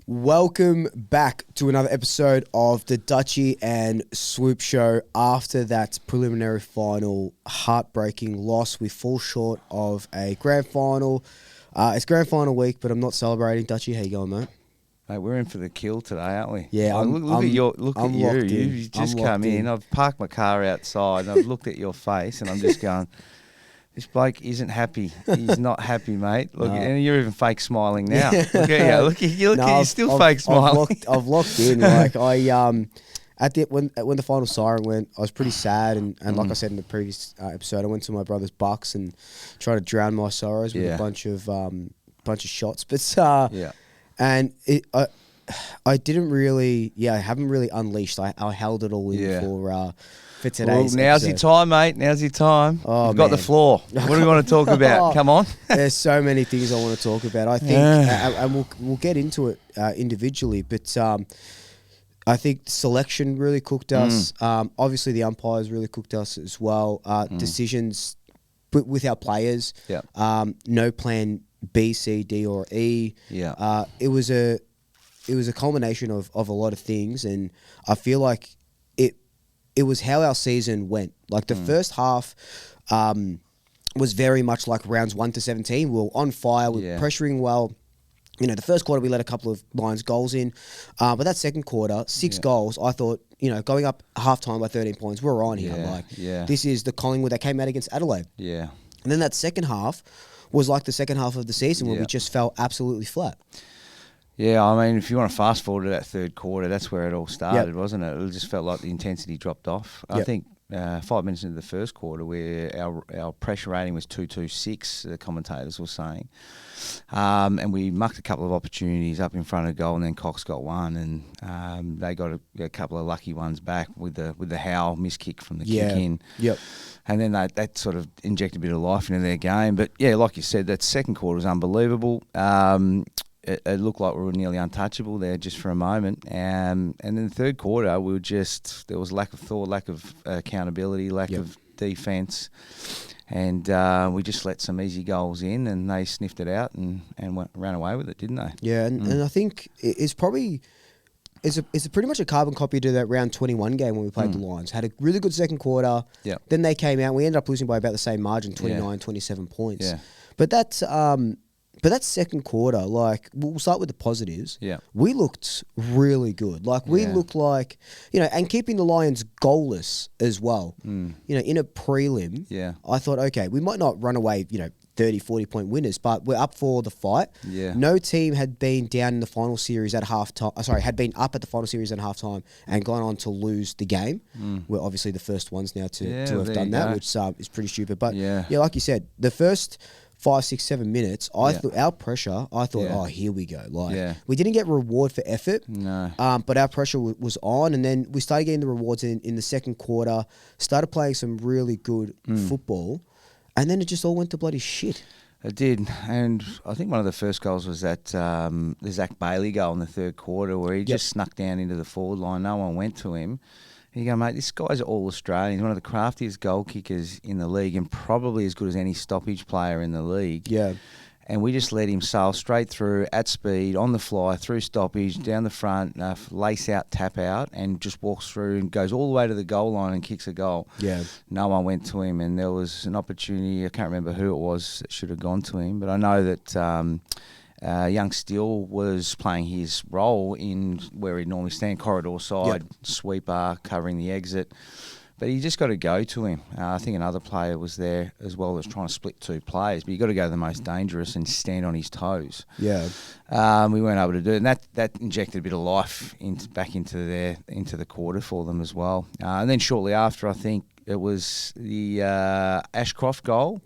Welcome back to another episode of the Dutchy and Swoop Show. After that preliminary final heartbreaking loss, we fall short of a grand final. It's grand final week, but I'm not celebrating. Dutchy, how you going, mate? Mate, we're in for the kill today, aren't we? Yeah, look at you. in. You've just come in. I've parked my car outside, and I've looked at your face, and I'm just going, this bloke isn't happy. He's not happy, mate. Look, and you're even fake smiling now. Look at you. Look, you're still fake smiling. I've locked in. Like when the final siren went, I was pretty sad, and like I said in the previous episode, I went to my brother's Bucks and tried to drown my sorrows with a bunch of shots. But and I didn't really, I haven't really unleashed. I held it all in for today's now's episode. your time, mate. Now's your time. Oh, You've got the floor. What do we want to talk about? Come on. There's so many things I want to talk about. I think, and we'll get into it individually, but I think selection really cooked us. Obviously, the umpires really cooked us as well. Decisions with our players. No plan B, C, D, or E. It was a culmination of a lot of things, and I feel like it was how our season went. Like the first half was very much like rounds 1 to 17. We were on fire. We were pressuring well. You know, the first quarter we let a couple of Lions goals in, but that second quarter, 6 goals. I thought, going up halftime by 13 points, we're on here. This is the Collingwood that came out against Adelaide. And then that second half was like the second half of the season where we just fell absolutely flat. Yeah, I mean, if you want to fast forward to that third quarter, that's where it all started, wasn't it? It just felt like the intensity dropped off. I think 5 minutes into the first quarter, where our pressure rating was 226, the commentators were saying, and we mucked a couple of opportunities up in front of goal, and then Cox got one, and they got a couple of lucky ones back with the Howe miss kick from the kick in. And then that sort of injected a bit of life into their game. But yeah, like you said, that second quarter was unbelievable. It looked like we were nearly untouchable there just for a moment. And then the third quarter, there was lack of thought, lack of accountability, lack of defence. And we just let some easy goals in, and they sniffed it out and ran away with it, didn't they? Yeah, and I think it's probably... It's pretty much a carbon copy to that round 21 game when we played the Lions. Had a really good second quarter. Then they came out. We ended up losing by about the same margin, 29, 27 points. But that second quarter, like, we'll start with the positives. We looked really good. Like, we looked like, and keeping the Lions goalless as well. In a prelim, I thought, okay, we might not run away, 30, 40-point winners, but we're up for the fight. No team had been down in the final series at halftime. Had been up at the final series at halftime and gone on to lose the game. We're obviously the first ones now to have done that, which is pretty stupid. But like you said, the first 5, 6, 7 minutes, our pressure, oh, here we go. We didn't get reward for effort, but our pressure was on, and then we started getting the rewards in the second quarter, started playing some really good football, and then it just all went to bloody shit. It did, and I think one of the first goals was that the Zach Bailey goal in the third quarter, where he just snuck down into the forward line. No one went to him. And you go, mate, this guy's all Australian. He's one of the craftiest goal kickers in the league, and probably as good as any stoppage player in the league. And we just let him sail straight through at speed, on the fly, through stoppage, down the front, lace out, tap out, and just walks through and goes all the way to the goal line and kicks a goal. No one went to him, and there was an opportunity. I can't remember who it was that should have gone to him, but I know that young Steele was playing his role in where he'd normally stand, corridor side, sweeper, covering the exit. But you just got to go to him. I think another player was there as well that was trying to split 2 players, but you got to go to the most dangerous and stand on his toes. We weren't able to do it, and that injected a bit of life back into the quarter for them as well. And then shortly after, I think it was the Ashcroft goal.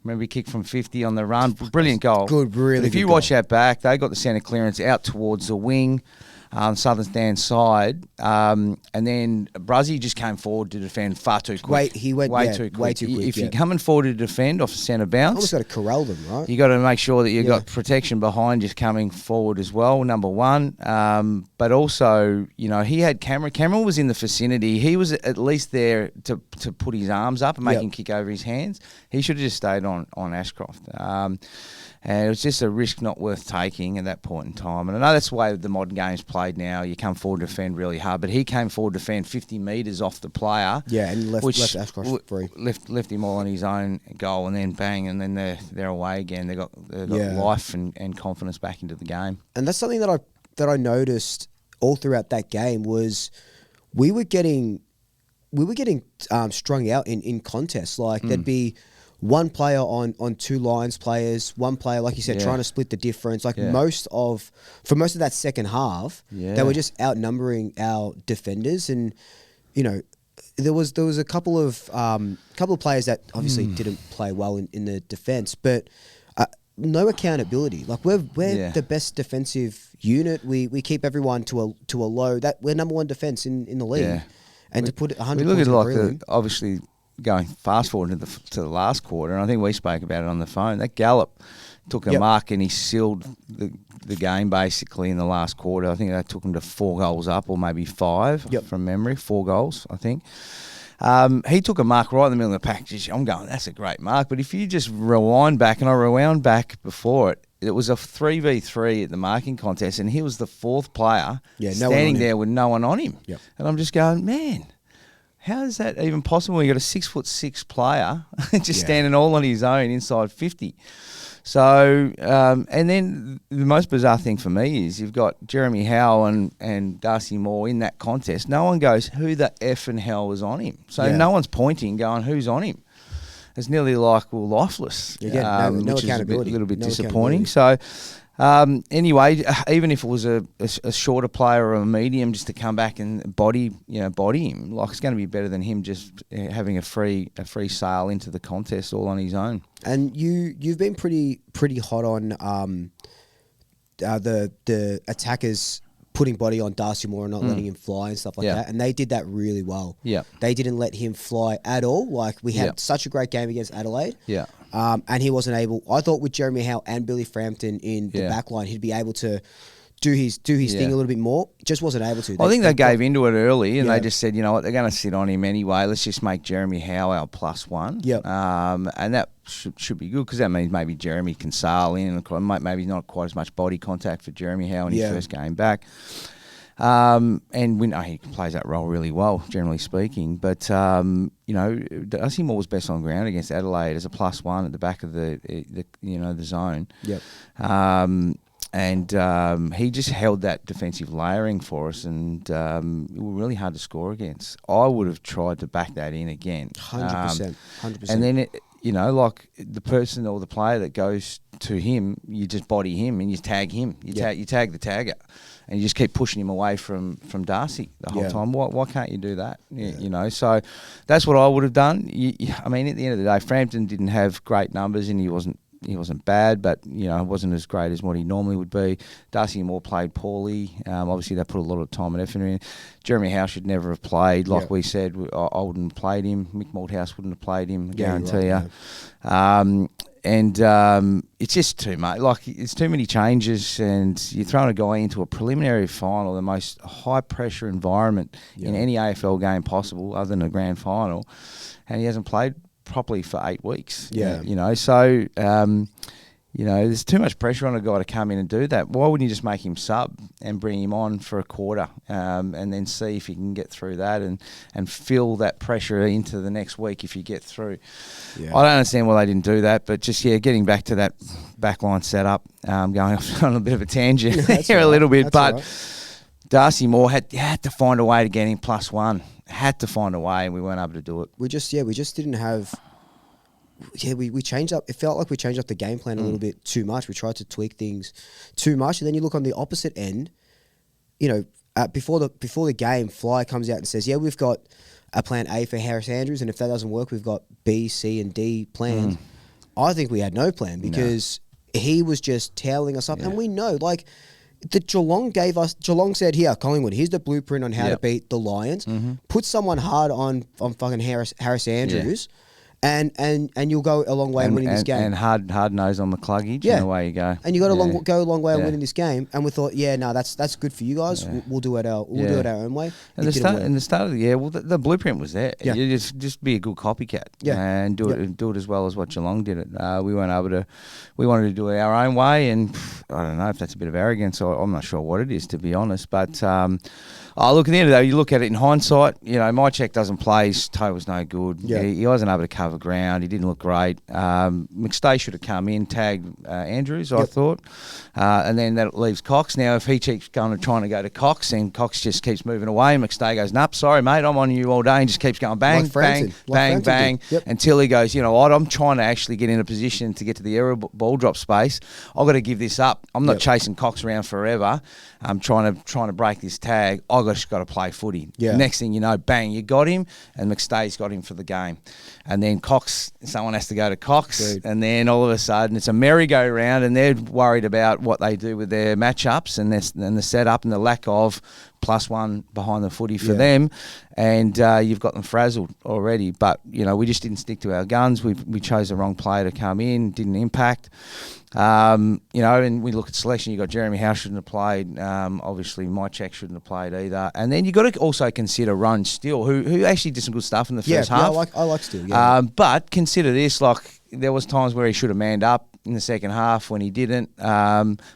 Remember, he kicked from 50 on the run. Brilliant goal. Good, really good. If you watch that back, they got the centre clearance out towards the wing. Southern stand side, and then Bruzzy just came forward to defend far too quick. He went way too quick. If you're coming forward to defend off a centre bounce, almost got to corral them, right? You got to make sure that you got protection behind you coming forward as well. Number one, but also he had Cameron. Cameron was in the vicinity. He was at least there to put his arms up and make him kick over his hands. He should have just stayed on Ashcroft. And it was just a risk not worth taking at that point in time. And I know that's the way the modern game's played now. You come forward to defend really hard. But he came forward to defend 50 metres off the player. Yeah, and left Ashcroft free. Left him all on his own goal, and then bang, and then they're away again. They've got life and confidence back into the game. And that's something that I noticed all throughout that game was we were getting strung out in contests. Like there'd be one player on two Lions players, one player, like you said, trying to split the difference. Like for most of that second half, they were just outnumbering our defenders. And, you know, there was a couple of players that obviously didn't play well in the defense, but no accountability. Like we're the best defensive unit. We keep everyone to a low. That we're number one defense in the league. Yeah. And to put 100 we look points at like obviously going fast forward to the last quarter, and I think we spoke about it on the phone. That Gallup took a mark and he sealed the game basically in the last quarter. I think that took him to 4 goals up, or maybe 5 from memory. 4 goals, I think. He took a mark right in the middle of the pack. I'm going, that's a great mark. But if you just rewind back, and I rewound back before it was a 3v3 at the marking contest, and he was the 4th player standing there with no one on him. Yep. And I'm just going, man, how is that even possible? You got a 6'6" player just standing all on his own inside 50. So, and then the most bizarre thing for me is you've got Jeremy Howe and Darcy Moore in that contest. No one goes, who the F and hell was on him? So no one's pointing, going, who's on him? It's nearly like, well, lifeless, no which accountability. is a little bit disappointing. So, anyway, even if it was a shorter player or a medium, just to come back and body him, like it's going to be better than him just having a free sail into the contest all on his own. And you've been pretty hot on the attackers putting body on Darcy Moore and not letting him fly and stuff like that. And they did that really well. Yeah. They didn't let him fly at all. Like we had such a great game against Adelaide. Yeah. And he wasn't able. I thought with Jeremy Howe and Billy Frampton in the back line, he'd be able to do his thing a little bit more. Just wasn't able to. I think they gave into it early, and they just said, you know what, they're going to sit on him anyway. Let's just make Jeremy Howe our +1. Yep. And that should be good, because that means maybe Jeremy can sail in, and maybe not quite as much body contact for Jeremy Howe in his first game back. And he plays that role really well, generally speaking. But Darcy Moore was best on ground against Adelaide as a +1 at the back of the zone. Yep. And he just held that defensive layering for us, and it was really hard to score against. I would have tried to back that in again. 100%. And then like the person or the player that goes to him, you just body him and you tag him. You tag the tagger. And you just keep pushing him away from Darcy the whole time. Why can't you do that? So that's what I would have done. I mean, at the end of the day, Frampton didn't have great numbers, and he wasn't bad, but wasn't as great as what he normally would be. Darcy Moore played poorly. Obviously, they put a lot of time and effort in. Jeremy Howe should never have played. Like we said, I wouldn't have played him. Mick Malthouse wouldn't have played him. I guarantee you. And it's just too much. Like, it's too many changes, and you're throwing a guy into a preliminary final, the most high-pressure environment in any AFL game possible, other than a grand final, and he hasn't played properly for 8 weeks. So there's too much pressure on a guy to come in and do that. Why wouldn't you just make him sub and bring him on for a quarter, and then see if he can get through that and feel that pressure into the next week if you get through. I don't understand why they didn't do that, but just getting back to that backline setup, going off on a bit of a tangent here a little bit, but Darcy Moore had to find a way to get him +1. Had to find a way, and we weren't able to do it. We just didn't have. We changed up. It felt like we changed up the game plan a little bit too much. We tried to tweak things too much, and then you look on the opposite end. Before the game, Fly comes out and says, "Yeah, we've got a plan A for Harris Andrews, and if that doesn't work, we've got B, C, and D planned." I think we had no plan, because he was just tailing us up, and we know, like, the Geelong said, "Here, Collingwood, here's the blueprint on how to beat the Lions. Put someone hard on fucking Harris Andrews." and you'll go a long way in winning this game. And hard nose on the cluggage, and away you go. And you got to go a long way in winning this game. And we thought, that's good for you guys. We'll do it our own way. And the start of the year, the blueprint was there. Yeah. You just be a good copycat, and do it as well as what Geelong did it. We weren't able to. We wanted to do it our own way, and I don't know if that's a bit of arrogance, or I'm not sure what it is, to be honest. But look, at the end of the day, you look at it in hindsight. My check doesn't play. His toe was no good. Yeah. He wasn't able to cover ground. He didn't look great. McStay should have come in, tagged Andrews, I thought. And then that leaves Cox. Now, if he keeps trying to go to Cox, and Cox just keeps moving away, and McStay goes, nope, sorry, mate, I'm on you all day, and just keeps going bang, bang, until he goes, you know what, I'm trying to actually get in a position to get to the error ball drop space. I've got to give this up. I'm not chasing Cox around forever. I'm trying to break this tag. I've just got to play footy. Yeah. Next thing you know, bang, you got him, and McStay's got him for the game. And then Cox, someone has to go to Cox, and then all of a sudden it's a merry-go-round, and they're worried about what they do with their matchups and the setup and the lack of +1 behind the footy for them, and you've got them frazzled already. But we just didn't stick to our guns. We chose the wrong player to come in, didn't impact. And we look at selection. You got Jeremy Howe shouldn't have played. Obviously, Mychek shouldn't have played either. And then you got to also consider Ron Steele, who actually did some good stuff in the first half. Yeah, I like Steele. Yeah. But consider this: there was times where he should have manned up in the second half when he didn't.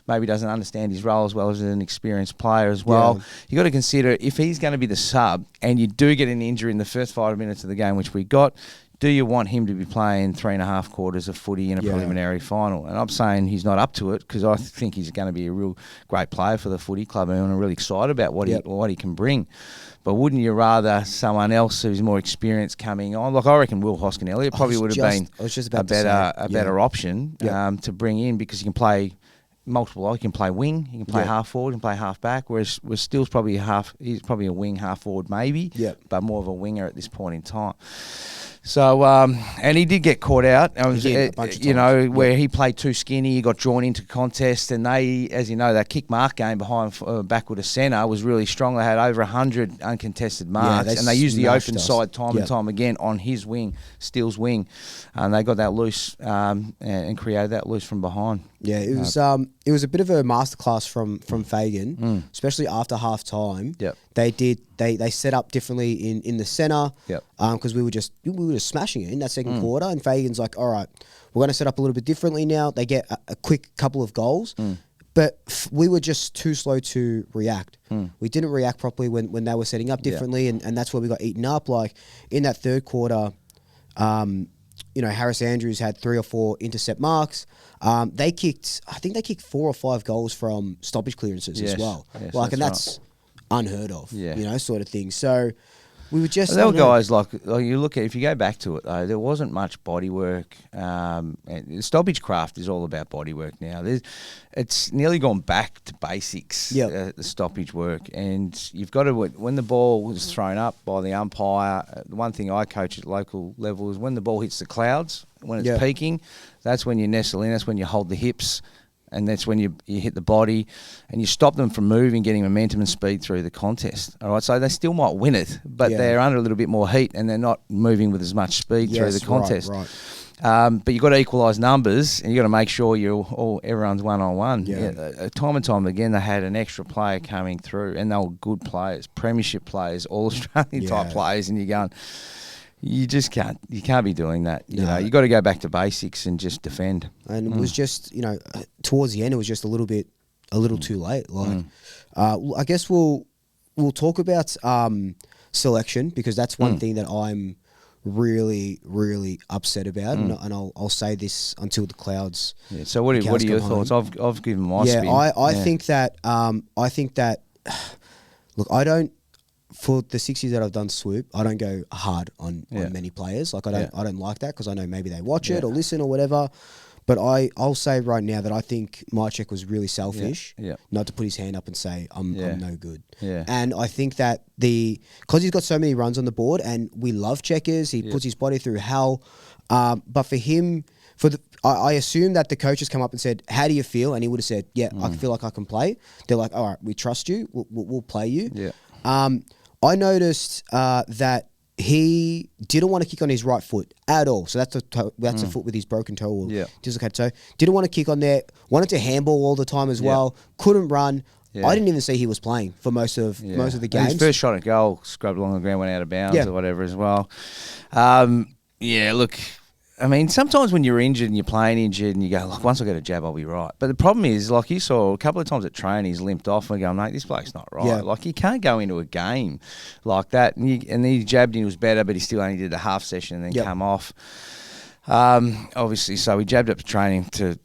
Maybe doesn't understand his role as well as an experienced player as well. You got to consider if he's going to be the sub, and you do get an injury in the first 5 minutes of the game, which we got. Do you want him to be playing 3.5 quarters of footy in a preliminary final? And I'm saying he's not up to it, because I think he's going to be a real great player for the footy club, and I'm really excited about what he can bring. But wouldn't you rather someone else who's more experienced coming on? Like, I reckon Will Hoskin-Elliott probably would have been a better option to bring in, because he can play multiple. He can play wing, he can play half forward, he can play half back. Whereas Steele's probably he's probably a wing, half forward maybe, but more of a winger at this point in time. So, and he did get caught out. Where he played too skinny, he got drawn into contest, and they, as you know, that kick mark game behind backward of centre was really strong. They had over 100 uncontested marks, and they used the open side time and time again on his wing, Steele's wing, and they got that loose and created that loose from behind. Yeah, it was a bit of a masterclass from Fagan, especially after half time. Yep. They set up differently in the centre. Yep. Because we were just smashing it in that second quarter, and Fagan's like, all right, we're going to set up a little bit differently now. They get a quick couple of goals. But we were just too slow to react. We didn't react properly when they were setting up differently, and that's where we got eaten up. Like in that third quarter, Harris Andrews had 3 or 4 intercept marks. I think they kicked 4 or 5 goals from stoppage clearances as well. Yes, and that's unheard of, sort of thing. So we were just... There were guys like you look at, if you go back to it though, there wasn't much body work. And stoppage craft is all about body work now. It's nearly gone back to basics, the stoppage work. And you've got to, when the ball was thrown up by the umpire, the one thing I coach at local level is when the ball hits the clouds, when it's peaking, that's when you nestle in, that's when you hold the hips, and that's when you hit the body, and you stop them from moving, getting momentum and speed through the contest. All right, so they still might win it, but they're under a little bit more heat, and they're not moving with as much speed through the contest. Right. But you've got to equalise numbers, and you've got to make sure everyone's one-on-one. Time and time again, they had an extra player coming through, and they were good players, premiership players, all-Australian type players, and you're going... You just can't. You can't be doing that. You know, you got to go back to basics and just defend. And it was just, towards the end, it was just a little too late. Like, I guess we'll talk about selection, because that's one thing that I'm really, really upset about, and I'll say this until the clouds. Yeah. So what are your thoughts? I've given my spin. I think that look, I don't. For the 6 years that I've done Swoop, I don't go hard on many players. Like I don't like that, because I know maybe they watch it or listen or whatever. But I'll say right now that I think Mychek was really selfish not to put his hand up and say I'm no good. Yeah. And I think that because he's got so many runs on the board, and we love checkers, he puts his body through hell. But for him, I assume that the coaches come up and said, "How do you feel?" And he would have said, "I feel like I can play." They're like, "All right, we trust you. We'll play you." Yeah. I noticed that he didn't want to kick on his right foot at all. So that's a foot with his broken toe or dislocated toe. Didn't want to kick on there. Wanted to handball all the time as well. Couldn't run. Yeah. I didn't even see he was playing for most of the games. His first shot at goal, scrubbed along the ground, went out of bounds or whatever as well. Look, I mean, sometimes when you're injured and you're playing injured and you go, look, once I get a jab, I'll be right. But the problem is, like you saw a couple of times at training, he's limped off and we go, mate, this bloke's not right. Yeah. Like, you can't go into a game like that. And then he jabbed and he was better, but he still only did a half session and then come off. Obviously, so we jabbed up to training to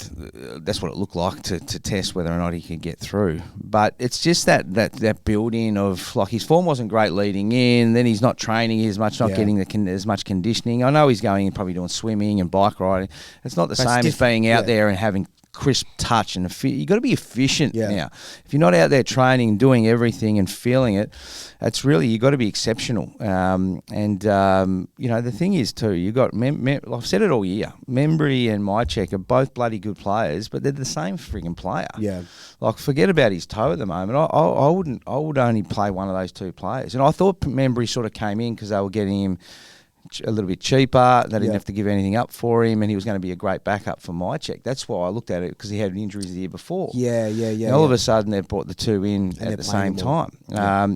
that's what it looked like to test whether or not he could get through. But it's just that build-in of, like, his form wasn't great leading in, then he's not training as much, not getting as much conditioning. I know he's going and probably doing swimming and bike riding. It's not the same as being out there and having crisp touch and you've got to be efficient now. If you're not out there training, doing everything and feeling it, it's really, you've got to be exceptional. The thing is too, you got I've said it all year, Membry and Mychek are both bloody good players, but they're the same freaking player. Yeah, like, forget about his toe at the moment. I would only play one of those two players, and I thought Membry sort of came in because they were getting him a little bit cheaper. They didn't have to give anything up for him, and he was going to be a great backup for Mychek. That's why I looked at it, because he had injuries the year before. And all of a sudden, they've brought the two in at the same time.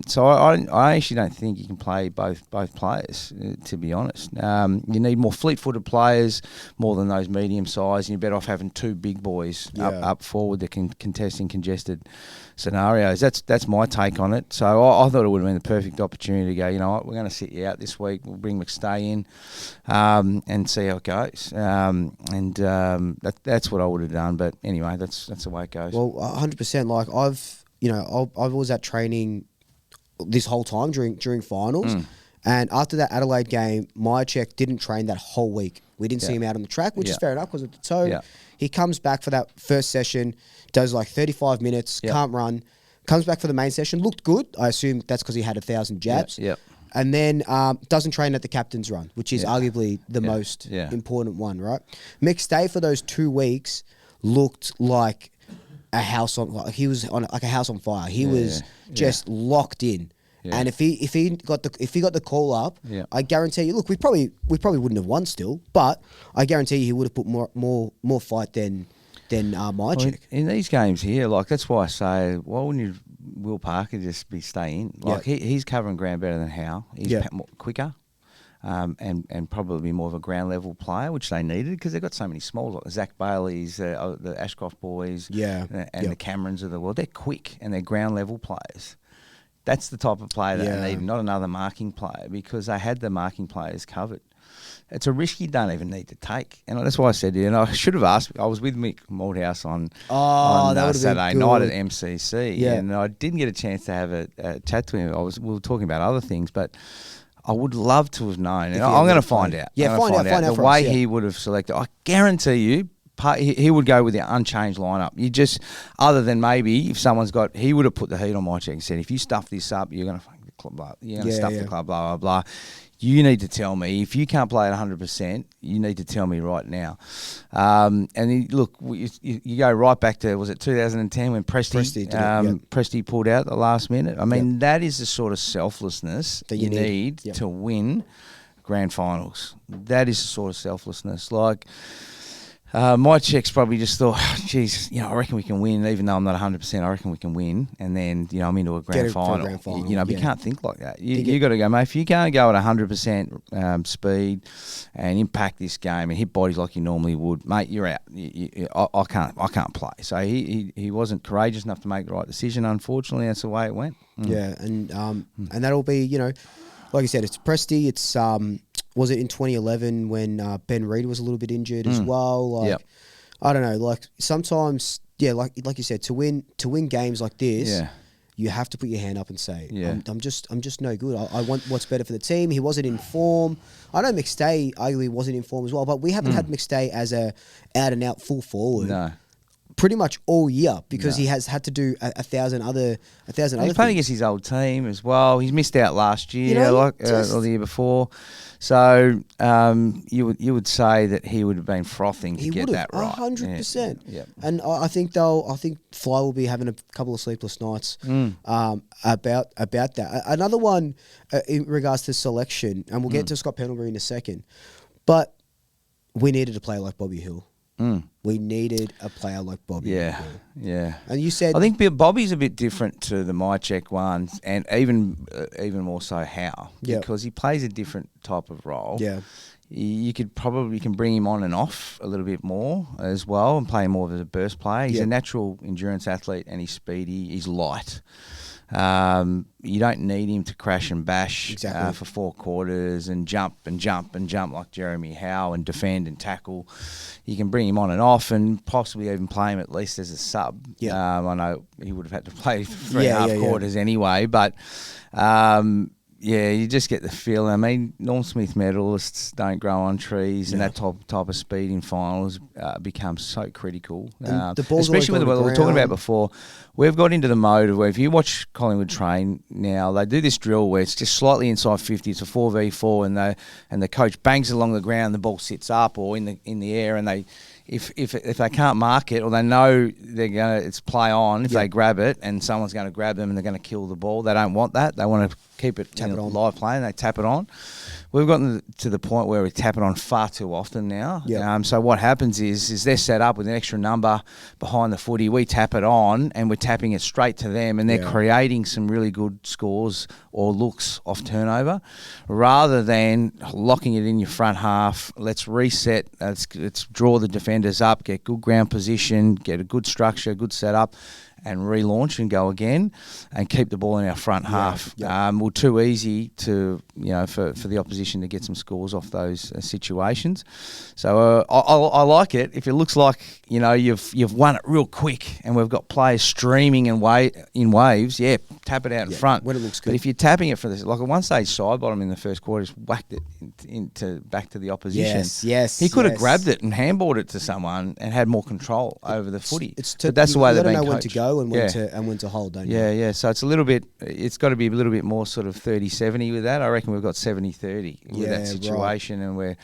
So I actually don't think you can play both players, to be honest. You need more fleet-footed players, more than those medium-sized, and you're better off having two big boys up forward that can contest in congested scenarios. That's my take on it. So I thought it would have been the perfect opportunity to go, you know what, we're going to sit you out this week. We'll bring McStay in and see how it goes. That's what I would have done. But anyway, that's the way it goes. Well, 100%. Like, I was at training this whole time during finals. And after that Adelaide game, Mychek didn't train that whole week. We didn't see him out on the track, which is fair enough because of the toe. Yeah. He comes back for that first session, does like 35 minutes, can't run, comes back for the main session, looked good. I assume that's because he had 1,000 jabs. And then doesn't train at the captain's run, which is arguably the most important one, right? McStay for those 2 weeks looked like a house on, like he was on like a house on fire. He was just locked in. And if he got the call up, I guarantee you. Look, we probably wouldn't have won still, but I guarantee you he would have put more fight than Mychek. Well, in these games here, like, that's why I say, why wouldn't you Will Parker just be staying? Like, he's covering ground better than Howe. He's quicker. And probably more of a ground level player, which they needed because they've got so many smalls, like the Zach Baileys, the Ashcroft boys, and the Camerons of the world. They're quick and they're ground level players. That's the type of player that they need, not another marking player, because they had the marking players covered. It's a risk you don't even need to take. And that's why I said, I should have asked. I was with Mick Malthouse on Saturday night at MCC, and I didn't get a chance to have a chat to him. We were talking about other things, but I would love to have known. And I'm going to find out. Yeah, find out the way he would have selected. I guarantee you, he would go with the unchanged lineup. You just, other than maybe if someone's got, he would have put the heat on Mychek and said, if you stuff this up, you're going to fuck the club. You're going to stuff the club. Blah blah blah. You need to tell me if you can't play at 100%. You need to tell me right now. You go right back to, was it 2010 when Presti pulled out the last minute? I mean, that is the sort of selflessness that you need to win grand finals. That is the sort of selflessness. Like, Mychek's probably just thought, geez, I reckon we can win, even though I'm not 100%. I reckon we can win, and then I'm into a grand final. But you can't think like that. You got to go, mate. If you can't go at 100% speed and impact this game and hit bodies like you normally would, mate, you're out. I can't play. So he wasn't courageous enough to make the right decision. Unfortunately, that's the way it went. Yeah, and that'll be like you said, it's Presti. It's was it in 2011 when Ben Reid was a little bit injured as well? Like, I don't know. Like, sometimes, like you said, to win games like this, you have to put your hand up and say, I'm just no good. I want what's better for the team. He wasn't in form. I know McStay arguably wasn't in form as well, but we haven't had McStay as a out and out full forward. No. pretty much all year because he has had to do a thousand other He's playing against his old team as well. He's missed out last year, or the year before. So you would say that he would have been frothing to get that right. 100%. Yeah. And I think Fly will be having a couple of sleepless nights about that. Another one in regards to selection, and we'll get to Scott Pendlebury in a second, but we needed a player like Bobby Hill. We needed a player like Bobby. Yeah. And you said, I think Bobby's a bit different to the Mycheck ones, and even more so Howe, because he plays a different type of role. Yeah. You can bring him on and off a little bit more as well, and play him more as a burst player. He's a natural endurance athlete, and he's speedy. He's light. You don't need him to crash and bash for 4 quarters and jump like Jeremy Howe and defend and tackle. You can bring him on and off and possibly even play him at least as a sub. I know he would have had to play 3.5 quarters anyway, but you just get the feeling. I mean, Norm Smith medalists don't grow on trees, and that type of speed in finals becomes so critical. Especially with what we were talking about before. We've got into the mode of where if you watch Collingwood train now, they do this drill where it's just slightly inside 50. It's a 4v4, and the coach bangs along the ground, the ball sits up or in the air, and they. If they can't mark it, or they know it's play on, if they grab it and someone's going to grab them and they're going to kill the ball, they don't want that. They want to keep it in live play, and they tap it on. We've gotten to the point where we tap it on far too often now. So what happens is they're set up with an extra number behind the footy. We tap it on, and we're tapping it straight to them, and they're creating some really good scores or looks off turnover, rather than locking it in your front half. Let's reset. Let's draw the defenders up, get good ground position, get a good structure, good setup, and relaunch and go again, and keep the ball in our front half. We're too easy to for the opposition to get some scores off those situations. So I like it if it looks like you've won it real quick, and we've got players streaming in waves. Tap it out in front when it looks good. But if you're tapping it for this, like a one stage side bottom in the first quarter, just whacked it back to the opposition. Yes. He could have grabbed it and handballed it to someone and had more control over the footy. But that's the way they've been coached. You know when to go and when to hold, don't you? Yeah. So it's it's got to be a little bit more sort of 30-70 with that. I reckon we've got 70-30 with that situation, and we're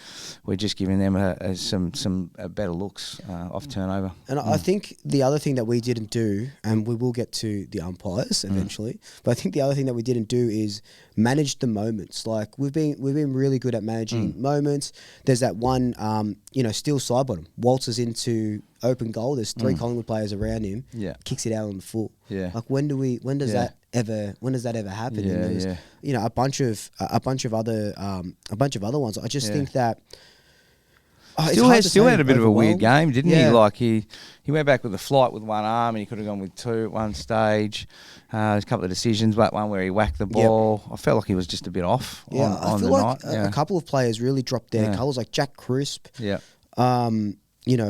just giving them some better looks off turnover. And I think the other thing that we didn't do, and we will get to the umpires eventually, but I think the other thing that we didn't do is manage the moments. Like we've been really good at managing moments. There's that one, steal side bottom, waltzes into open goal. There's 3 Collingwood players around him. Kicks it out on the full. Like when does that ever happen? And there's, a bunch of other ones. I just think that. Still had a bit of a weird game, didn't he? Like he went back with a flight with one arm, and he could have gone with 2 at one stage. There's a couple of decisions, but one where he whacked the ball. I felt like he was just a bit off on the night. A couple of players really dropped their colours, like Jack Crisp. Even and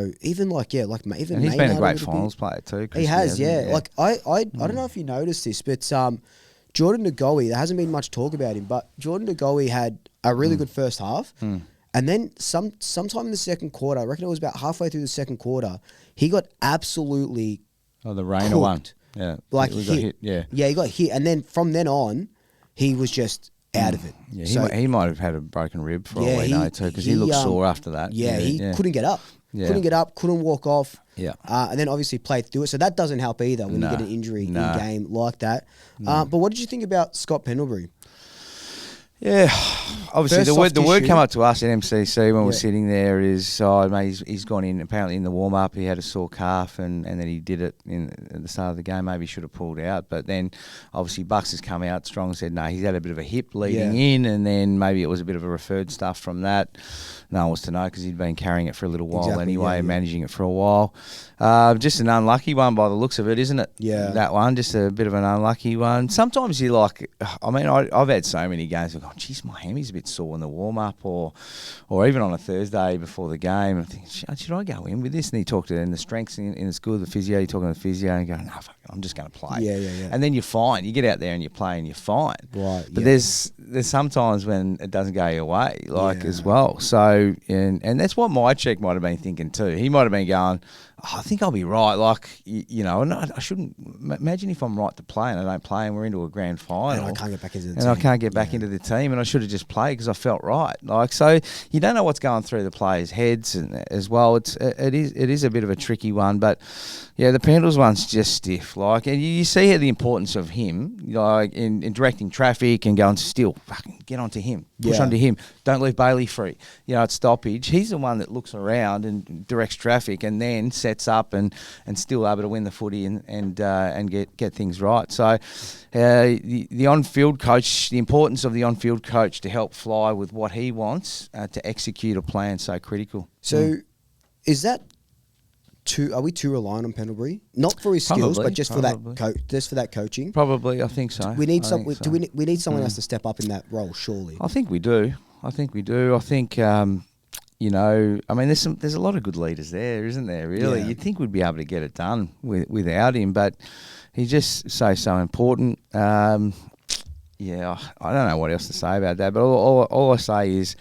he's been a great finals player too. He has, Like I don't know if you noticed this, but Jordan Ngoe, there hasn't been much talk about him, but Jordan Ngoe had a really good first half. And then sometime in the second quarter, I reckon it was about halfway through the second quarter, he got absolutely the Rayner one. Yeah. Like he hit. Got hit. Yeah. Yeah, he got hit. And then from then on, he was just out of it. Yeah, he might have had a broken rib for all we know too, because he looked sore after that. He couldn't get up. Couldn't get up, couldn't walk off. Yeah. And then obviously played through it. So that doesn't help either when you get an injury in game like that. But what did you think about Scott Pendlebury? Yeah, obviously the word come up to us at MCC when we're sitting there is, he's gone in, apparently in the warm-up, he had a sore calf and then he did it at the start of the game. Maybe he should have pulled out. But then obviously Bucks has come out strong and said, no, he's had a bit of a hip leading in, and then maybe it was a bit of a referred stuff from that. No one was to know because he'd been carrying it for a little while anyway, managing it for a while. Just an unlucky one by the looks of it, isn't it? Yeah. That one, just a bit of an unlucky one. Sometimes you I've had so many games where geez, my hammy's a bit sore in the warm-up or even on a Thursday before the game. I think, should I go in with this? And he talked to the strengths in the school, the physio, you're talking to the phio and going, no, fuck it, I'm just going to play. Yeah. And then you're fine. You get out there and you play and you're fine. Right. But there's sometimes when it doesn't go your way, as well. So, and that's what Mycheck might have been thinking too. He might have been going, I think I'll be right. Like, you know, and I shouldn't imagine if I'm right to play and I don't play and we're into a grand final. And I can't get back into the and team. I can't get back into the team, and I should have just played because I felt right. Like, so you don't know what's going through the players' heads as well. It is a bit of a tricky one, but yeah, the Pendles one's just stiff. Like, and you see here the importance of him, like in directing traffic and going still, fucking get onto him, push onto him. Don't leave Bailey free. You know, at stoppage, he's the one that looks around and directs traffic, and then sets up and still able to win the footy and get things right. So the on-field coach, the importance of the on-field coach to help Fly with what he wants to execute a plan, so critical. So is that are we too reliant on Pendlebury? Not for his skills, but just for that coaching. Probably, I think so. We need we need someone else to step up in that role, surely. I think we do. I think, you know, I mean, there's a lot of good leaders there, isn't there? Really, you'd think we'd be able to get it done without him, but he's just so important. I don't know what else to say about that, but all I say is,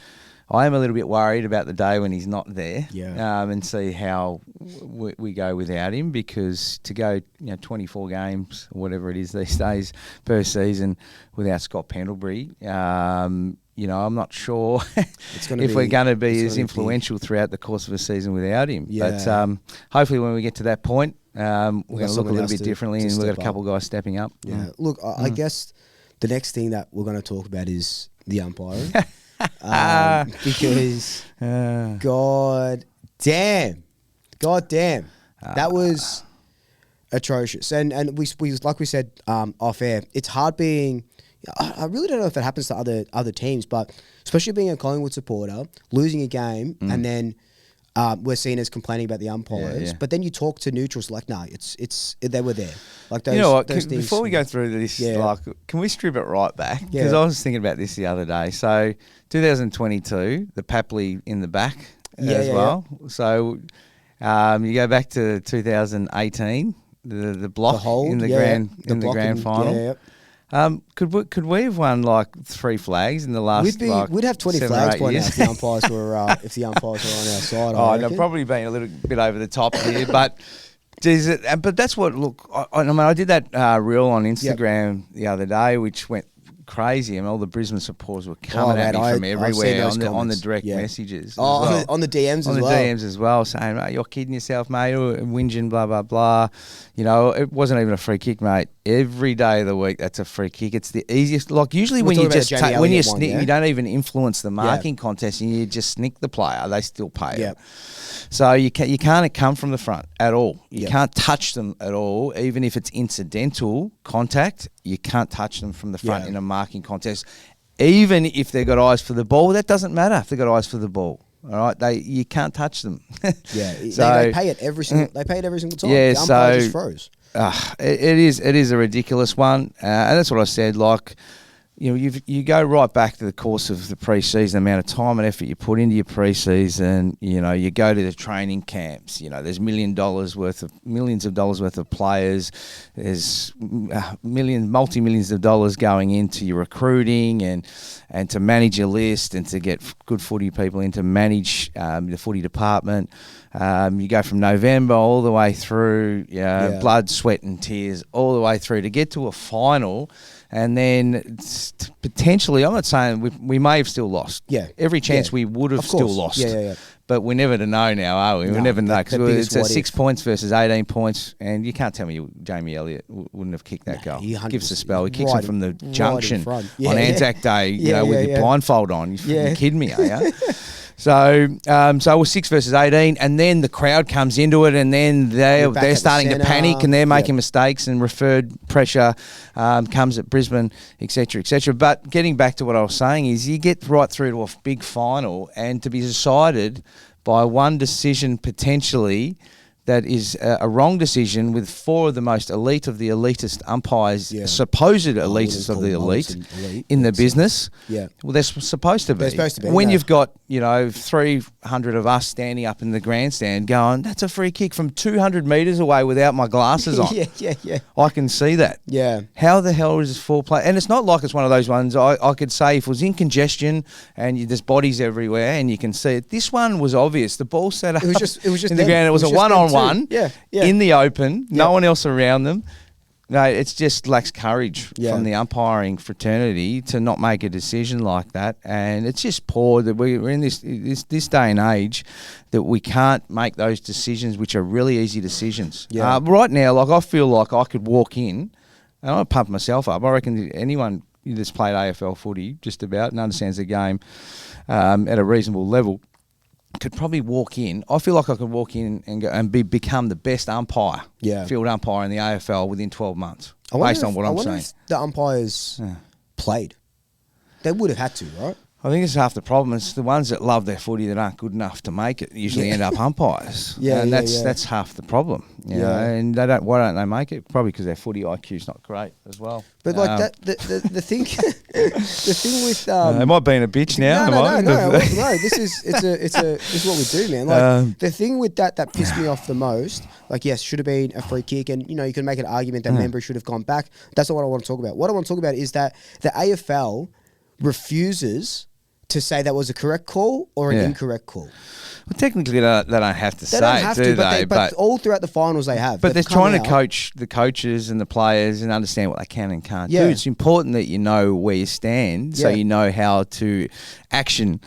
I am a little bit worried about the day when he's not there, and see how we go without him, because to go 24 games or whatever it is these days per season without Scott Pendlebury, I'm not sure if we're going to be as influential throughout the course of a season without him. Yeah. But hopefully when we get to that point, we're going to look a little bit differently, and we've got a couple of guys stepping up. Yeah. Look, I guess the next thing that we're going to talk about is the umpiring. Because God damn, that was atrocious. And we like we said off air, it's hard being. I really don't know if it happens to other teams, but especially being a Collingwood supporter, losing a game and then we're seen as complaining about the umpires. Yeah. But then you talk to neutrals like, no, it's they were there. Like those, you know what? Those things, before we go through this, like, can we strip it right back? Because I was thinking about this the other day. So 2022, the Papley in the back as well. Yeah. So you go back to 2018, the block in the grand final. Yeah. Could we have won like 3 flags in the last? We'd have 20 flags by now if the umpires were on our side. I've probably been a little bit over the top here, but but that's what. Look, I did that reel on Instagram the other day, which went crazy. I mean, all the Brisbane supporters were coming at me from everywhere on the direct messages. On the DMs on as well. On the DMs as well, saying, mate, you're kidding yourself, mate, or whinging, blah, blah, blah. You know, it wasn't even a free kick, mate. Every day of the week, that's a free kick. It's the easiest. Like, usually when you just you don't even influence the marking contest and you just snick the player, they still pay it. So you can't come from the front at all. You can't touch them at all, even if it's incidental contact. You can't touch them from the front in a marking contest, even if they've got eyes for the ball. That doesn't matter if they've got eyes for the ball. All right, you can't touch them. They pay it every single. They pay it every single time. Yeah, the umpire just froze. It is a ridiculous one, and that's what I said. Like, you go right back to the course of the pre-season, the amount of time and effort you put into your pre-season. You go to the training camps. There's millions of dollars worth of players. There's multi-millions of dollars going into your recruiting and to manage your list and to get good footy people in to manage the footy department. You go from November all the way through, blood, sweat and tears all the way through to get to a final. And then potentially, I'm not saying we may have still lost. Yeah. Every chance we would have still lost. Yeah. But we're never to know now, are we? We'll never know, because it's 6 points versus 18 points, and you can't tell me Jamie Elliott wouldn't have kicked that goal. Give us a spell. He kicks it from the junction on Anzac Day, with your blindfold on. You're kidding me, are you? So it was 6 versus 18, and then the crowd comes into it, and then they're starting to panic, and they're making mistakes, and referred pressure comes at Brisbane, etc., etc. But getting back to what I was saying is, you get right through to a big final, and to be decided by one decision potentially that is a wrong decision, with 4 of the most elite of the elitist umpires, supposed elitists of the elite in the business. Yeah. Well, they're supposed to be. They're supposed to be. When you've got, 300 of us standing up in the grandstand going, that's a free kick from 200 metres away without my glasses on. Yeah. I can see that. Yeah. How the hell is this 4 play? And it's not like it's one of those ones, I could say if it was in congestion and there's bodies everywhere and you can see it. This one was obvious. The ball set up it was just in the ground. It was a one-on-one. one-on-one in the open, no one else around them. No, it's just lacks courage from the umpiring fraternity to not make a decision like that, and it's just poor that we're in this day and age that we can't make those decisions, which are really easy decisions. Yeah. Right now, like I feel like I could walk in, and I pump myself up. I reckon anyone that's played AFL footy just about and understands the game at a reasonable level could probably walk in. I feel like I could walk in and go and become the best umpire, field umpire in the AFL within 12 months, based on what I'm saying. If the umpires played. They would have had to, right? I think it's half the problem. It's the ones that love their footy that aren't good enough to make it usually end up umpires. And that's half the problem. You know? And why don't they make it? Probably because their footy IQ's not great as well. But like that, the thing, the thing with am I being a bitch now? No. This is what we do, man. Like the thing with that pissed me off the most. Like, yes, should have been a free kick, and you know you can make an argument that Member should have gone back. That's not what I want to talk about. What I want to talk about is that the AFL refuses to say that was a correct call or an incorrect call. Well, technically, they don't have to do they? But all throughout the finals they have. But they're trying to coach the coaches and the players and understand what they can and can't do. It's important that you know where you stand so you know how to action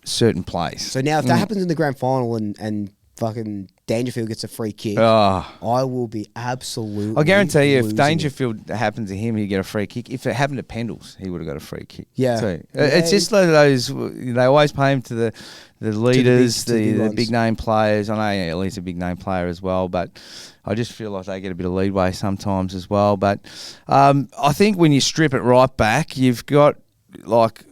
certain plays. So now if that happens in the grand final and fucking Dangerfield gets a free kick, I will be absolutely... I guarantee you, if Dangerfield happened to him, he'd get a free kick. If it happened to Pendles, he would have got a free kick. It's just like those... They always pay him to the leaders, the big name players. I know Ellie's a big name player as well, but I just feel like they get a bit of leeway sometimes as well. But I think when you strip it right back, you've got... Like,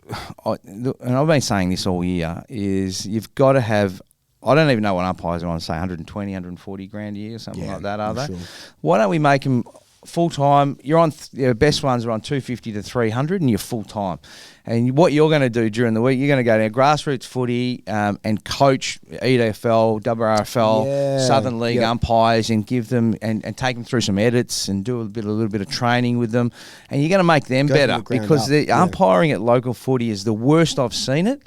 and I've been saying this all year, is you've got to have... I don't even know what umpires are on, say 120, 140 grand a year or something like that, are they? Sure. Why don't we make them full-time? You're on, your best ones are on 250 to 300 and you're full-time. And what you're going to do during the week, you're going to go to grassroots footy and coach EFL, WRFL, Southern League umpires and give them and take them through some edits and do a little bit of training with them. And you're going to make them better because the umpiring at local footy is the worst I've seen it.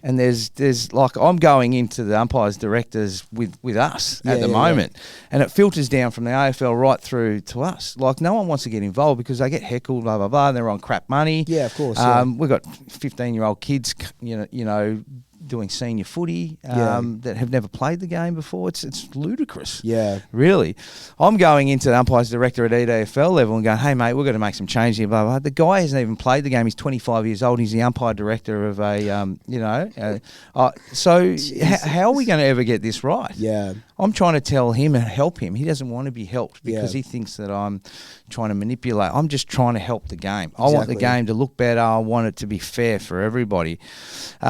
And there's like I'm going into the umpires directors with us at the moment, and it filters down from the AFL right through to us. Like no one wants to get involved because they get heckled, blah blah blah, and they're on crap money. Yeah, of course. We've got 15-year-old kids, you know, doing senior footy that have never played the game before. It's ludicrous. Yeah, really. I'm going into the umpires director at EFL level and going, hey mate, we've got to make some change here. Blah blah. The guy hasn't even played the game. He's 25 years old. He's the umpire director of a so how are we going to ever get this right? Yeah, I'm trying to tell him and help him. He doesn't want to be helped because he thinks that I'm trying to manipulate. I'm just trying to help the game. I want the game to look better. I want it to be fair for everybody.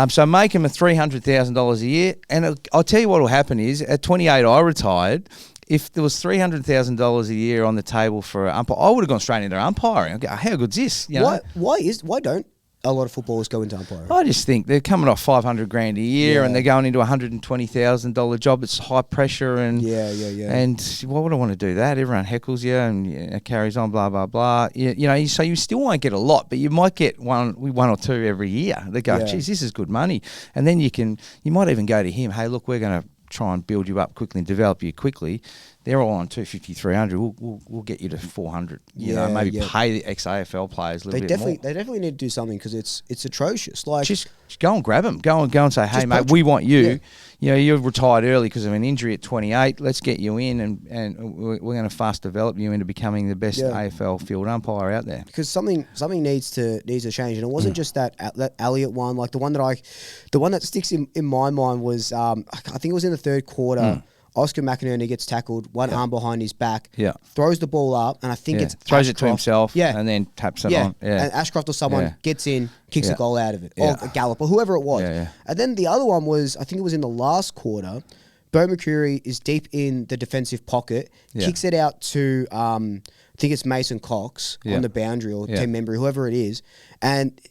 So make him a $300,000 a year. And I'll tell you what will happen is, at 28 I retired. If there was $300,000 a year on the table for an umpire, I would have gone straight into umpiring. I go, how good's this? You know? Why don't a lot of footballers go into umpiring? I just think they're coming off $500,000 a year and they're going into a $120,000 job. It's high pressure and And why would I want to do that? Everyone heckles you and it carries on, blah blah blah. You know, so you still won't get a lot, but you might get one or two every year. They go, geez, this is good money, and then you might even go to him. Hey, look, we're going to try and build you up quickly and develop you quickly. They're all on 250, 300. We'll get you to 400. You know, maybe pay the ex-AFL players a little bit more. They definitely need to do something because it's atrocious. Like just go and grab them. Go and say, hey mate, we want you. Yeah. You know, you've retired early because of an injury at 28. Let's get you in, and we're going to fast develop you into becoming the best AFL field umpire out there. Because something needs to change, and it wasn't just that Elliott one. Like the one that sticks in my mind was I think it was in the third quarter. Oscar McInerney gets tackled, one arm behind his back, throws the ball up, and I think it's throws Ashcroft. It to himself, and then taps it on. Yeah. And Ashcroft or someone gets in, kicks a goal out of it, or Gallup, or whoever it was. And then the other one was, I think it was in the last quarter, Bo McCreary is deep in the defensive pocket, kicks it out to, I think it's Mason Cox on the boundary, or team member, whoever it is, and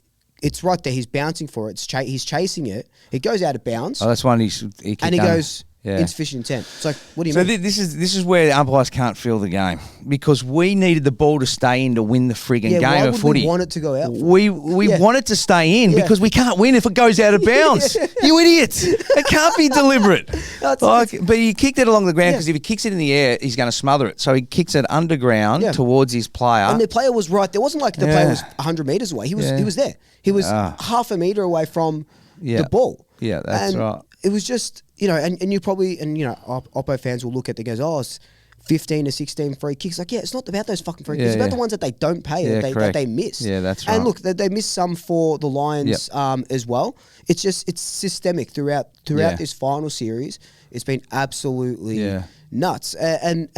it's right there. He's bouncing for it. He's chasing it. It goes out of bounds. Oh, that's one he goes... insufficient intent. It's like, what do you mean? So this is where umpires can't feel the game, because we needed the ball to stay in to win the frigging game of footy. We want it to go out. We want it to stay in because we can't win if it goes out of bounds. You idiots! It can't be deliberate. But he kicked it along the ground, because if he kicks it in the air, he's going to smother it. So he kicks it underground towards his player. And the player was right. There wasn't like the player was 100 metres away. He was there. He was half a metre away from the ball. Yeah, that's right. It was just, and you probably, Oppo fans will look at it and goes, it's 15 to 16 free kicks. Like, it's not about those fucking free kicks. It's about the ones that they don't pay, that they miss. Yeah, that's right. And look, they missed some for the Lions as well. It's just, it's systemic throughout this final series. It's been absolutely nuts. And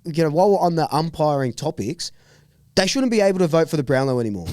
while we're on the umpiring topics, they shouldn't be able to vote for the Brownlow anymore.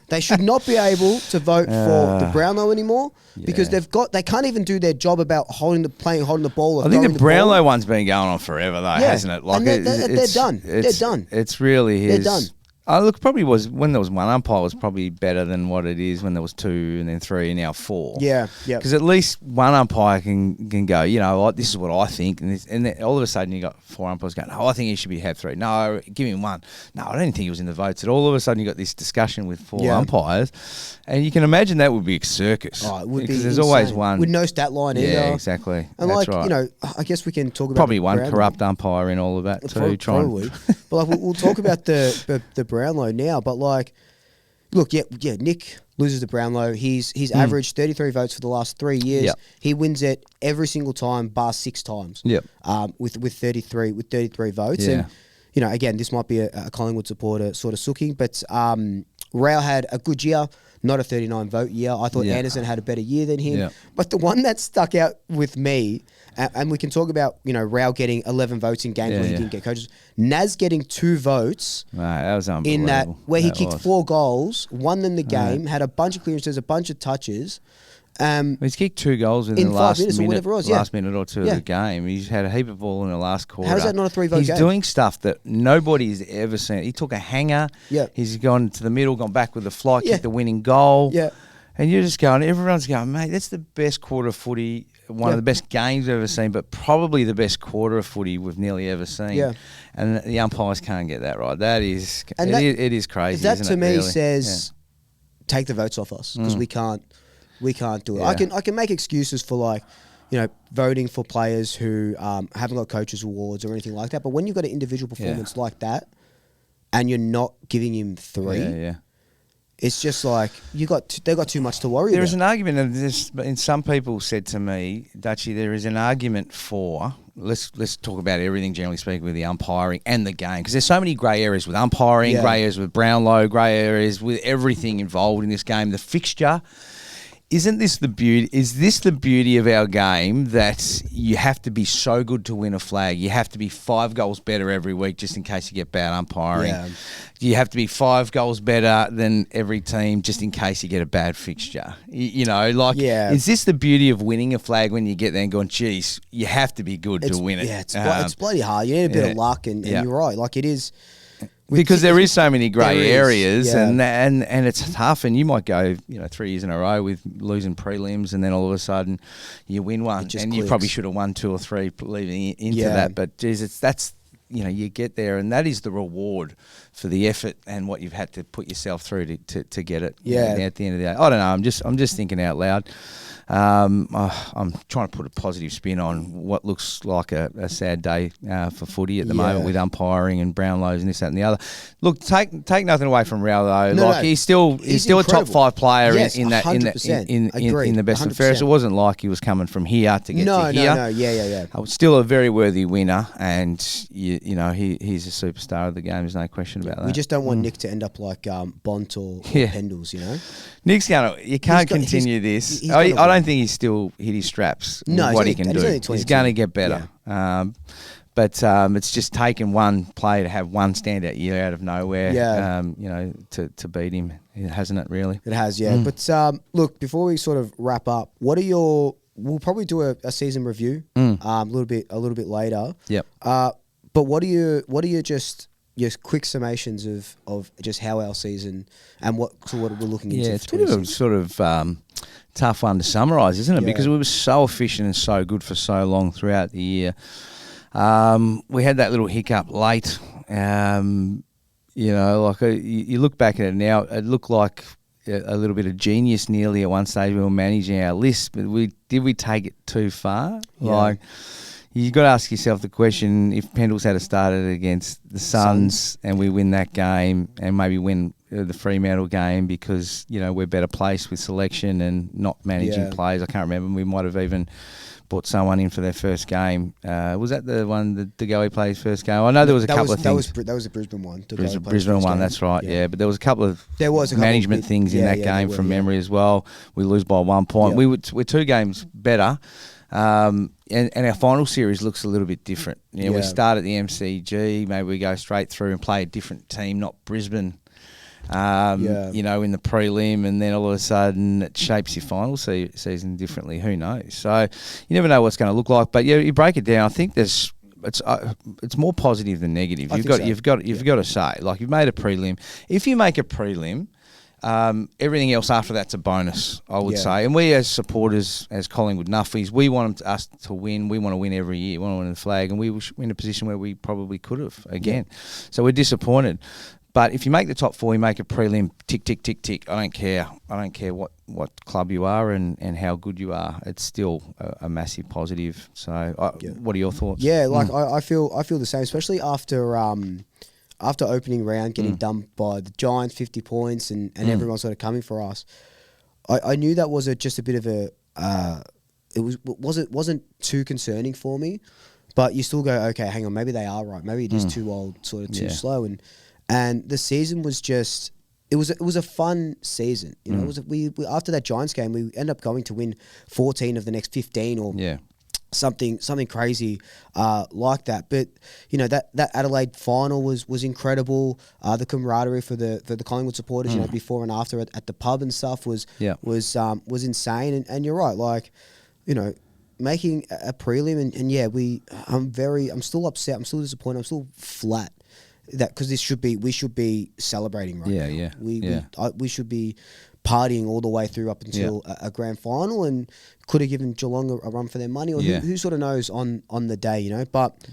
They should not be able to vote for the Brownlow anymore because they can't even do their job about holding the ball. I think the Brownlow one's been going on forever though, hasn't it? Like, and they're done. They're done. It's really They're done. Look, probably was when there was one umpire was probably better than what it is when there was 2 and then 3 and now 4. Yeah. Because at least one umpire can go, this is what I think, and then all of a sudden you got 4 umpires going, I think he should have 3. No, give him 1. No, I don't think he was in the votes at all. All of a sudden you got this discussion with 4 umpires, and you can imagine that would be a circus. Oh, it would be because there's always one with no stat line either. Yeah, exactly. And that's right. I guess we can talk about probably one corrupt umpire in all of that too. Probably. But we'll talk about the Brownlow now. But look, Nick loses the Brownlow. He's averaged 33 votes for the last 3 years. Yep. He wins it every single time, bar 6 times. Yep. With 33 votes. Yeah. And again, this might be a Collingwood supporter sort of sooking, but Rao had a good year. Not a 39 vote year. I thought Anderson had a better year than him. Yeah. But the one that stuck out with me, and we can talk about, Rao getting 11 votes in games where he didn't get coaches. Naz getting 2 votes. Right, that was unbelievable. In that, where he kicked 4 goals, won them the game, had a bunch of clearances, a bunch of touches. He's kicked 2 goals in the last minute or 2 of the game. He's had a heap of ball in the last quarter. How is that not a 3-vote game? He's doing stuff that nobody's ever seen. He took a hanger. Yeah. He's gone to the middle, gone back with the fly, kicked the winning goal. Yeah. And you're just going, everyone's going, mate, that's the best quarter of footy, one of the best games we've ever seen, but probably the best quarter of footy we've nearly ever seen. Yeah. And the umpires can't get that right. That is, it is crazy. That isn't to it, me really? says, take the votes off us because we can't do it. Yeah. I can make excuses for voting for players who haven't got coaches awards or anything like that. But when you've got an individual performance like that, and you're not giving him 3, it's just like they've got too much to worry about. There is an argument, and some people said to me, Dutchy, there is an argument for. Let's talk about everything generally speaking with the umpiring and the game, because there's so many grey areas with umpiring, grey areas with Brownlow, grey areas with everything involved in this game. The fixture. Isn't this the beauty? Is this the beauty of our game, that you have to be so good to win a flag? You have to be 5 goals better every week just in case you get bad umpiring. Yeah. You have to be 5 goals better than every team just in case you get a bad fixture. Is this the beauty of winning a flag when you get there and going, geez, you have to be good to win it? Yeah, it's bloody hard. You need a bit of luck, and you're right. Like, it is. Because there is so many grey areas, and it's tough, and you might go 3 years in a row with losing prelims, and then all of a sudden you win one, and you probably should have won 2 or 3 leading into that. But geez, that's you get there, and that is the reward for the effort and what you've had to put yourself through to get it. Yeah. At the end of the day, I don't know. I'm just thinking out loud. I'm trying to put a positive spin on what looks like a sad day for footy at the moment with umpiring and Brownlows and this, that, and the other. Look, take nothing away from Rao though. He's still a top 5 player in the best and fairest. It wasn't like he was coming from here to get to here. No, yeah. Still a very worthy winner, and he's a superstar of the game. There's no question about that. We just don't want Nick to end up like Bont or Pendles, Nick's you can't continue this. I don't think he's still hit his straps. No, what he can do. He's going to get better. Yeah. But it's just taken one player to have one standout year out of nowhere. Yeah. To beat him, hasn't it? Really, it has. Yeah. But look, before we sort of wrap up, we'll probably do a season review. A little bit later. Yep. But what are you just just quick summations of just how our season and what we're looking into. Yeah, it's been a sort of tough one to summarise, isn't it? Because we were so efficient and so good for so long throughout the year. We had that little hiccup late. You look back at it now, it looked like a little bit of genius nearly at one stage. We were managing our list, but did we take it too far? Yeah. You've got to ask yourself the question, if Pendles had started against the Suns and we win that game and maybe win the Fremantle game because, we're better placed with selection and not managing players. I can't remember. We might have even brought someone in for their first game. Was that the one that DeGoey played his first game? I know there was a couple of things. That was a Brisbane one. Brisbane one, that's right, yeah. But there was a couple of management things in that game from memory as well. We lose by 1 point. Yeah. We're 2 games better. And our final series looks a little bit different. We start at the MCG, maybe we go straight through and play a different team, not Brisbane, in the prelim, and then all of a sudden it shapes your final season differently. Who knows? So you never know what's going to look like. But you break it down. I think it's more positive than negative. You've got to say, like, you've made a prelim. If you make a prelim, everything else after that's a bonus, I would say. And we as supporters, as Collingwood Nuffies, we want us to win. We want to win every year. We want to win the flag. And we were in a position where we probably could have again. Yeah. So we're disappointed. But if you make the top 4, you make a prelim, tick, tick, tick, tick. I don't care. I don't care what club you are and how good you are. It's still a massive positive. So what are your thoughts? Yeah, I feel the same, especially after opening round, getting dumped by the Giants, 50 points, and everyone sort of coming for us. I knew that was just a bit of a. It wasn't too concerning for me, but you still go, okay, hang on, maybe they are right. Maybe it is too old, sort of too slow, and the season was just. It was a fun season, It was we after that Giants game, we ended up going to win 14 of the next 15 or. Yeah. Something crazy like that, but that Adelaide final was incredible. The camaraderie for the Collingwood supporters, before and after at the pub and stuff was insane. And you're right, making a prelim I'm still upset. I'm still disappointed. I'm still flat. That because we should be celebrating right now. We should be partying all the way through up until a grand final, and could have given Geelong a run for their money, or who sort of knows on the day, But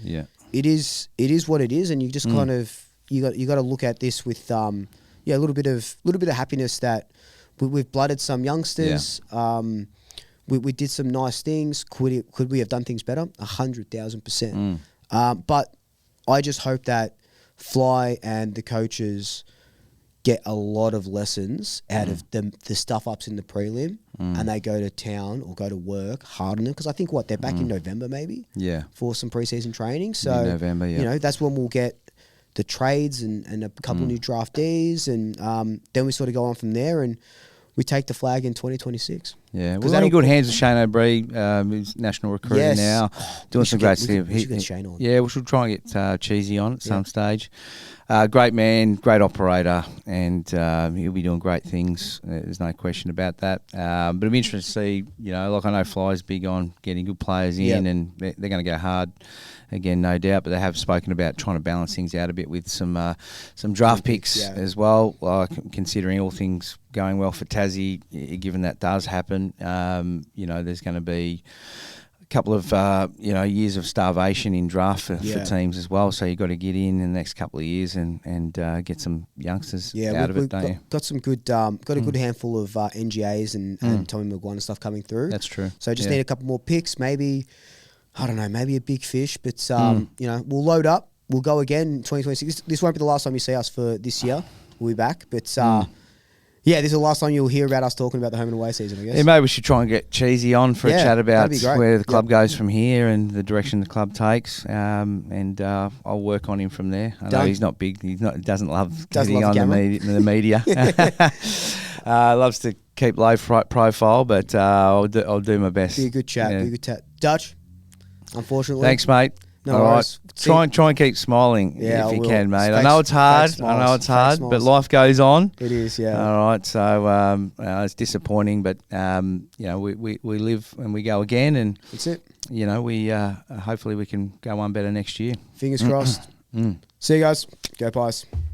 it is what it is, and you just kind of you got to look at this with a little bit of happiness that we've blooded some youngsters. We did some nice things. Could we have done things better? 100,000%. But I just hope that Fly and the coaches get a lot of lessons out of the stuff-ups in the prelim, and they go to town or go to work hard on them. Because I think, they're back in November maybe for some pre-season training. So, November, that's when we'll get the trades and a couple new draftees, and then we sort of go on from there, and we take the flag in 2026. Yeah, we're in good hands with Shane O'Brien, who's national recruiter now, doing some great stuff. We should get Shane on. Yeah, we should try and get Cheesy on at some stage. Great man, great operator, and he'll be doing great things. There's no question about that. But it'll be interesting to see, I know Fly's big on getting good players in, and they're going to go hard again, no doubt. But they have spoken about trying to balance things out a bit with some draft picks as well, considering all things going well for Tassie, given that does happen. There's going to be a couple of years of starvation in draft for teams as well. So you've got to get in the next couple of years and get some youngsters out of it, don't you? Got some good, got a good handful of NGAs and Tommy McGuire and stuff coming through. That's true. So just need a couple more picks, maybe. I don't know, maybe a big fish, but we'll load up. We'll go again in 2026. This won't be the last time you see us for this year. We'll be back, but this is the last time you'll hear about us talking about the home and away season, I guess. Yeah, maybe we should try and get Cheesy on for a chat about where the club goes from here and the direction the club takes. And I'll work on him from there. I know he's not big. He doesn't love getting on the media. Loves to keep low profile, but I'll do my best. Be a good chat. Be a good chat. Dutch, unfortunately. Thanks, mate. No worries. Right. Try and keep smiling if you can, mate. I know it's hard. But life goes on. It is, yeah. All right. So it's disappointing, but we live and we go again, and that's it. We hopefully we can go one better next year. Fingers crossed. See you guys. Go Pies.